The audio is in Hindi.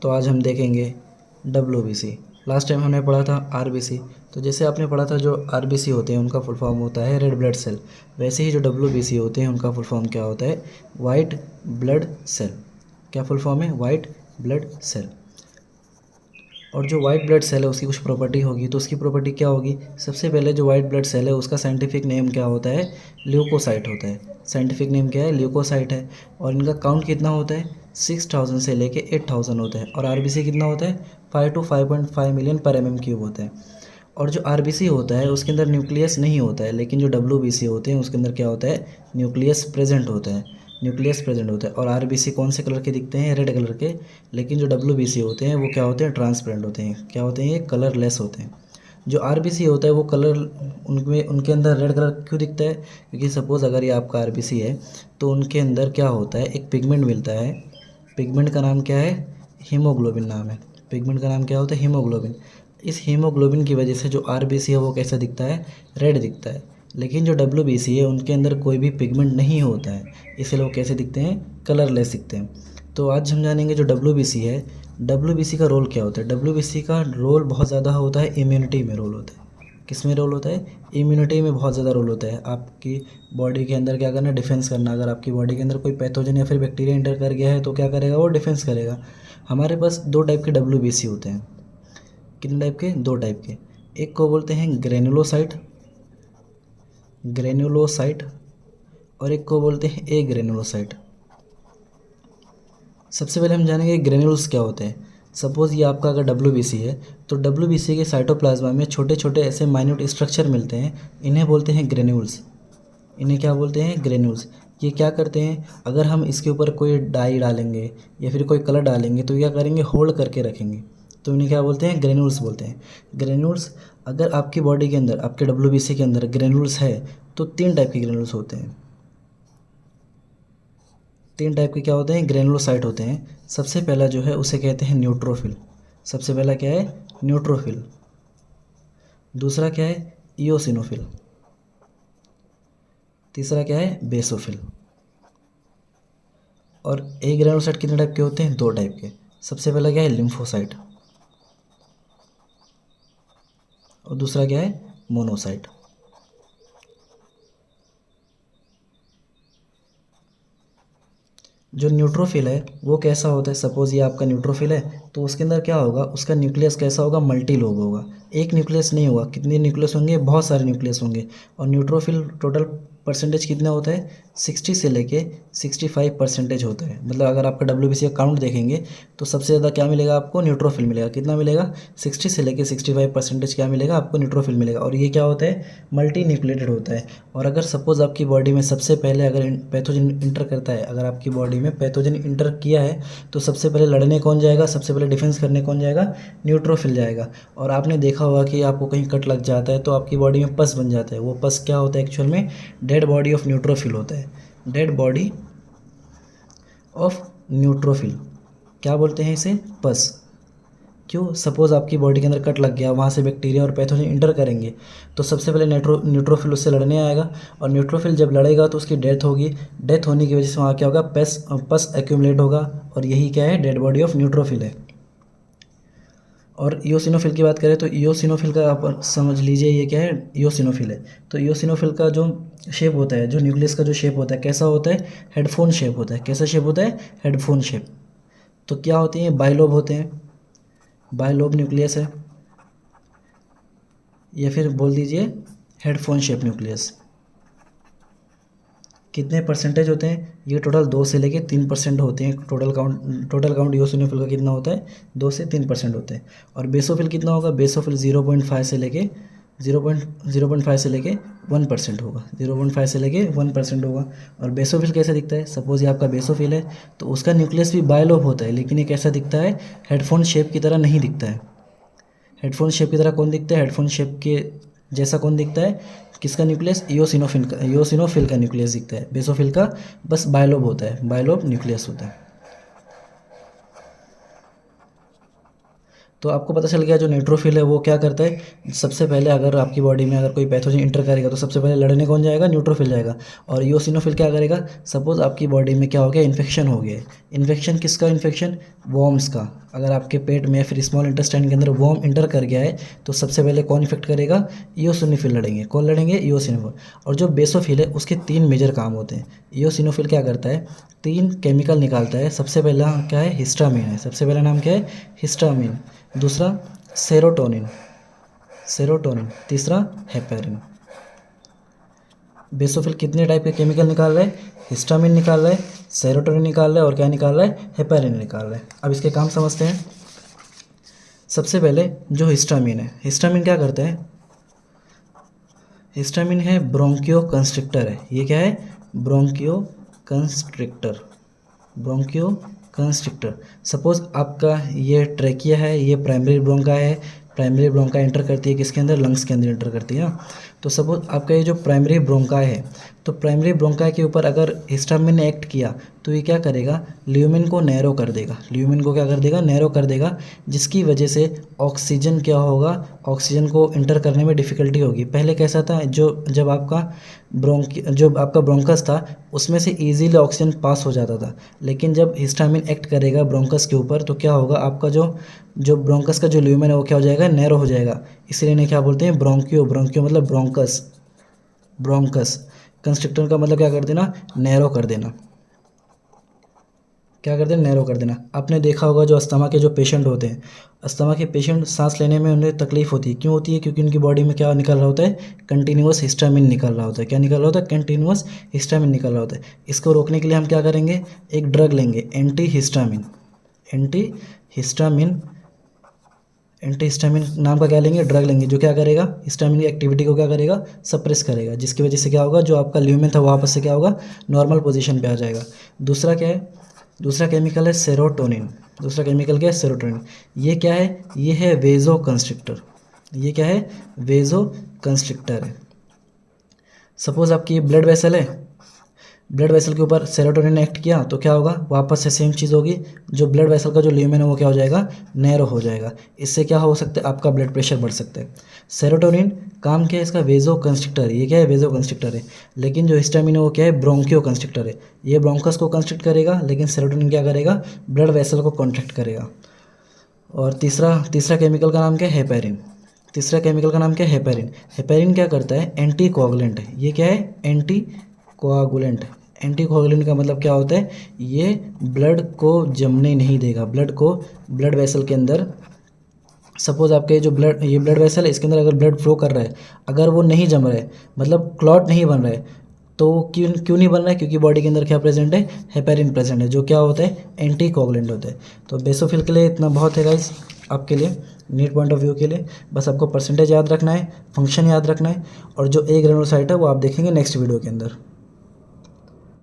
तो आज हम देखेंगे WBC। लास्ट टाइम हमने पढ़ा था RBC। तो जैसे आपने पढ़ा था जो RBC होते हैं उनका फुल फॉर्म होता है रेड ब्लड सेल, वैसे ही जो WBC होते हैं उनका फुल फॉर्म क्या होता है, वाइट ब्लड सेल। क्या फुल फॉर्म है, वाइट ब्लड सेल। और जो वाइट ब्लड सेल है उसकी कुछ प्रॉपर्टी होगी, तो उसकी प्रॉपर्टी क्या होगी, सबसे पहले जो वाइट ब्लड सेल है उसका साइंटिफिक नेम क्या होता है, ल्यूकोसाइट होता है। साइंटिफिक नेम क्या है, ल्यूकोसाइट है। और इनका काउंट कितना होता है, 6000 से लेके 8000 होता है। और RBC कितना होता है, 5 to 5.5 मिलियन पर mm³ होता है। और जो RBC होता है उसके अंदर न्यूक्लियस नहीं होता है, लेकिन जो WBC होते हैं उसके अंदर क्या होता है, न्यूक्लियस प्रेजेंट होता है। न्यूक्लियस प्रेजेंट होता है। और RBC कौन से कलर के दिखते हैं, रेड कलर के। लेकिन जो WBC होते हैं वो क्या होते हैं, ट्रांसपेरेंट होते हैं। क्या होते हैं, ये कलरलेस होते हैं। जो RBC होता है वो कलर उनमें उनके अंदर रेड कलर क्यों दिखता है, क्योंकि सपोज़ अगर ये आपका RBC है तो उनके अंदर क्या होता है, एक पिगमेंट मिलता है। पिगमेंट का नाम क्या है, हीमोग्लोबिन नाम है। पिगमेंट का नाम क्या होता है, हीमोग्लोबिन। इस हीमोग्लोबिन की वजह से जो RBC है वो कैसा दिखता है, रेड दिखता है। लेकिन जो WBC है उनके अंदर कोई भी पिगमेंट नहीं होता है, इसलिए वो कैसे दिखते हैं, कलरलेस दिखते हैं। तो आज हम जानेंगे जो WBC है, WBC का रोल क्या होता है। WBC का रोल बहुत ज़्यादा होता है, इम्यूनिटी में रोल होता है। किस में रोल होता है, इम्यूनिटी में बहुत ज़्यादा रोल होता है। आपकी बॉडी के अंदर क्या करना, डिफेंस करना। अगर आपकी बॉडी के अंदर कोई पैथोजन या फिर बैक्टीरिया इंटर कर गया है तो क्या करेगा, वो डिफेंस करेगा। हमारे पास दो टाइप के WBC होते हैं। कितने टाइप के, दो टाइप के। एक को बोलते हैं ग्रेनुलोसाइट, ग्रेनुलोसाइट, और एक को बोलते हैं ए ग्रेनुलोसाइट। सबसे पहले हम जानेंगे ग्रेन्यूल्स क्या होते हैं। सपोज़ ये आपका अगर WBC है तो WBC के साइटोप्लाज्मा में छोटे छोटे ऐसे माइन्यूट स्ट्रक्चर मिलते हैं, इन्हें बोलते हैं ग्रेन्यूल्स। इन्हें क्या बोलते हैं, ग्रेन्यूल्स। ये क्या करते हैं, अगर हम इसके ऊपर कोई डाई डालेंगे या फिर कोई कलर डालेंगे तो क्या करेंगे, होल्ड करके रखेंगे। तो इन्हें क्या बोलते हैं, ग्रेन्यूल्स बोलते हैं। ग्रेन्यूल्स, अगर आपकी बॉडी के अंदर, आपके WBC के अंदर ग्रेन्यूल्स है तो 3 टाइप के ग्रेन्यूल्स होते हैं। 3 टाइप के क्या होते हैं, ग्रेनुलोसाइट होते हैं। सबसे पहला जो है उसे कहते हैं न्यूट्रोफिल। सबसे पहला क्या है, न्यूट्रोफिल। दूसरा क्या है, इओसिनोफिल। तीसरा क्या है, बेसोफिल। और ए ग्रेनुलोसाइट कितने टाइप के होते हैं, 2 टाइप के। सबसे पहला क्या है, लिम्फोसाइट, और दूसरा क्या है, मोनोसाइट। जो न्यूट्रोफिल है वो कैसा होता है, सपोज़ ये आपका न्यूट्रोफिल है तो उसके अंदर क्या होगा, उसका न्यूक्लियस कैसा होगा, मल्टी लोब होगा। एक न्यूक्लियस नहीं होगा, कितने न्यूक्लियस होंगे, बहुत सारे न्यूक्लियस होंगे। और न्यूट्रोफिल टोटल परसेंटेज कितना होता है, 60 से लेके 65% होता है। मतलब अगर आपका WBC का काउंट देखेंगे तो सबसे ज़्यादा क्या मिलेगा आपको, न्यूट्रोफिल मिलेगा। कितना मिलेगा, 60 से लेके 65% क्या मिलेगा आपको, न्यूट्रोफिल मिलेगा। और ये क्या होता है, मल्टी न्यूक्लिएटेड होता है। और अगर सपोज़ आपकी बॉडी में सबसे पहले अगर पैथोजन इंटर करता है, अगर आपकी बॉडी में पैथोजन इंटर किया है तो सबसे पहले लड़ने कौन जाएगा, सबसे पहले डिफेंस करने कौन जाएगा, न्यूट्रोफिल जाएगा। और आपने देखा होगा कि आपको कहीं कट लग जाता है तो आपकी बॉडी में पस बन जाता है। वो पस क्या होता है, एक्चुअल में डेड बॉडी ऑफ न्यूट्रोफिल होता है। डेड बॉडी ऑफ न्यूट्रोफिल, क्या बोलते हैं इसे, पस। क्यों, सपोज़ आपकी बॉडी के अंदर कट लग गया, वहाँ से बैक्टीरिया और पैथोजन इंटर करेंगे तो सबसे पहले न्यूट्रोफिल उससे लड़ने आएगा। और न्यूट्रोफिल जब लड़ेगा तो उसकी डेथ होगी। डेथ होने की वजह से वहाँ क्या होगा, पस एक्यूमुलेट होगा। और यही क्या है, डेड बॉडी ऑफ न्यूट्रोफिल है। और इओसिनोफिल की बात करें तो इओसिनोफिल का आप समझ लीजिए ये क्या है, इओसिनोफिल है। तो इओसिनोफिल का जो शेप होता है, जो न्यूक्लियस का जो शेप होता है, कैसा होता है, हेडफोन शेप होता है। कैसा शेप होता है, हेडफोन शेप। तो क्या होती हैं, बाइलोब होते हैं, बाइलोब न्यूक्लियस है, या फिर बोल दीजिए हेडफोन शेप न्यूक्लियस। कितने परसेंटेज होते हैं, ये टोटल 2 से लेके 3% होते हैं। टोटल काउंट इओसिनोफिल का कितना होता है, 2 से 3% होते हैं। और बेसोफिल कितना होगा, बेसोफिल 0.5 से लेके 0.5 से लेके 1% होगा। 0.5 से लेके 1% होगा। और बेसोफिल कैसे दिखता है, सपोज ये आपका बेसोफिल है तो उसका न्यूक्लियस भी बाइलोब होता है, लेकिन ये कैसा दिखता है, हेडफोन शेप की तरह नहीं दिखता है। हेडफोन शेप की तरह कौन दिखता है, हेडफोन शेप के जैसा कौन दिखता है, किसका न्यूक्लियस, इओसिनोफिल का न्यूक्लियस दिखता है। बेसोफिल का बस बाइलोब होता है, बाइलोब न्यूक्लियस होता है। तो आपको पता चल गया जो न्यूट्रोफिल है वो क्या करता है, सबसे पहले अगर आपकी बॉडी में अगर कोई पैथोजन इंटर करेगा तो सबसे पहले लड़ने कौन जाएगा, न्यूट्रोफिल जाएगा। और इओसिनोफिल क्या करेगा, सपोज आपकी बॉडी में क्या हो गया, इन्फेक्शन हो गया। इन्फेक्शन किसका, इन्फेक्शन वॉर्म्स का। अगर आपके पेट में या फिर स्मॉल इंटेस्टाइन के अंदर वॉर्म इंटर कर गया है तो सबसे पहले कौन इफेक्ट करेगा, इयोसिनोफिल लड़ेंगे। कौन लड़ेंगे, इयोसिनोफिल। और जो बेसोफिल है उसके 3 मेजर काम होते हैं। इयोसिनोफिल क्या करता है, 3 केमिकल निकालता है। सबसे पहला क्या है, हिस्टामिन है। सबसे पहला नाम क्या है, हिस्टामिन। दूसरा सेरोटोनिन, सेरोटोनिन। तीसरा हेपेरिन। बेसोफिल कितने टाइप के केमिकल निकाल रहा है, हिस्टामिन निकाल रहा है, सेरोटोनिन निकाल रहा है और क्या निकाल रहा है, हेपेरिन निकाल रहा है। अब इसके काम समझते हैं। सबसे पहले जो हिस्टामिन है, हिस्टामिन क्या करता है, हिस्टामिन है ब्रोंकियो कंस्ट्रिक्टर है। ये क्या है, ब्रोंकियो कंस्ट्रिक्टर, ब्रोंकियो कंस्ट्रिक्टर। सपोज आपका ये ट्रैकिया है, ये प्राइमरी ब्रोंका है। प्राइमरी ब्रोंका एंटर करती है किसके अंदर, लंग्स के अंदर एंटर करती है ना। तो सपोज आपका ये जो प्राइमरी ब्रोंका है, तो प्राइमरी ब्रोंका के ऊपर अगर हिस्टामिन ने एक्ट किया तो ये क्या करेगा, ल्यूमेन को नैरो कर देगा। ल्यूमेन को क्या कर देगा, नैरो कर देगा, जिसकी वजह से ऑक्सीजन क्या होगा, ऑक्सीजन को इंटर करने में डिफ़िकल्टी होगी। पहले कैसा था, जब आपका ब्रोंकस था उसमें से इजीली ऑक्सीजन पास हो जाता था। लेकिन जब हिस्टामिन एक्ट करेगा ब्रोंकस के ऊपर तो क्या होगा, आपका जो ब्रोंकस का जो ल्यूमेन है वो क्या हो जाएगा, नैरो हो जाएगा। इसलिए इन्हें क्या बोलते हैं, ब्रोंकियो। ब्रोंकियो मतलब ब्रोंकस, ब्रोंकस। कंस्ट्रिक्टर का मतलब क्या कर देना, नैरो कर देना। क्या कर देना, नैरो कर देना। आपने देखा होगा जो अस्थमा के जो पेशेंट होते हैं, अस्थमा के पेशेंट सांस लेने में उन्हें तकलीफ होती है। क्यों होती है, क्योंकि उनकी बॉडी में क्या निकल रहा होता है, कंटिन्यूअस हिस्टामिन निकल रहा होता है। क्या निकल रहा होता है, कंटिन्यूअस हिस्टामिन निकल रहा होता है। इसको रोकने के लिए हम क्या करेंगे, एक ड्रग लेंगे, anti histamine. Anti histamine, anti histamine नाम का क्या लेंगे, ड्रग लेंगे, जो क्या करेगा, हिस्टामिन की एक्टिविटी को क्या करेगा, सप्रेस करेगा। जिसकी वजह से क्या होगा, जो आपका ल्यूमेन था वापस से क्या होगा, नॉर्मल पोजीशन पे आ जाएगा। दूसरा क्या है, दूसरा केमिकल है सेरोटोनिन। दूसरा केमिकल क्या है, सेरोटोनिन। ये क्या है, ये है वेजो कंस्ट्रिक्टर। ये क्या है, वेजो कंस्ट्रिक्टर है। सपोज आपकी ब्लड वेसल है, ब्लड वेसल के ऊपर सेरोटोनिन ने एक्ट किया तो क्या होगा, वापस से सेम चीज़ होगी। जो ब्लड वेसल का जो ल्यूमेन है वो क्या हो जाएगा, नैरो हो जाएगा। इससे क्या हो सकता है, आपका ब्लड प्रेशर बढ़ सकता है। सेरोटोनिन काम क्या है इसका, वेजो कंस्ट्रिक्टर। ये क्या है, वेजो कंस्ट्रिक्टर है। लेकिन जो हिस्टामिन है वो क्या है, ब्रोंकियो कंस्ट्रिक्टर है। ये ब्रोंकस को कंस्ट्रिक्ट करेगा, लेकिन सेरोटोनिन क्या करेगा, ब्लड वेसल को कॉन्ट्रैक्ट करेगा। और तीसरा केमिकल का नाम क्या है, हेपेरिन। तीसरा केमिकल का नाम क्या है, हेपेरिन। हेपेरिन क्या करता है, एंटी कोआगुलेंट है। ये क्या है, एंटी कोआगुलेंट। एंटी कोआगुलेंट का मतलब क्या होता है, ये ब्लड को जमने नहीं देगा। ब्लड को ब्लड वेसल के अंदर, सपोज आपके ये ब्लड वेसल है, इसके अंदर अगर ब्लड फ्लो कर रहा है, अगर वो नहीं जम रहा है, मतलब क्लॉट नहीं बन रहा है, तो क्यों नहीं बन रहा है, क्योंकि बॉडी के अंदर क्या प्रेजेंट है, हेपेरिन प्रेजेंट है, जो क्या होता है, एंटी कोआगुलेंट होता है। तो बेसोफिल के लिए इतना बहुत है गाइस, आपके लिए नीट पॉइंट ऑफ व्यू के लिए। बस आपको परसेंटेज याद रखना है, फंक्शन याद रखना है, और जो ए ग्रेनुलोसाइट है वो आप देखेंगे नेक्स्ट वीडियो के अंदर।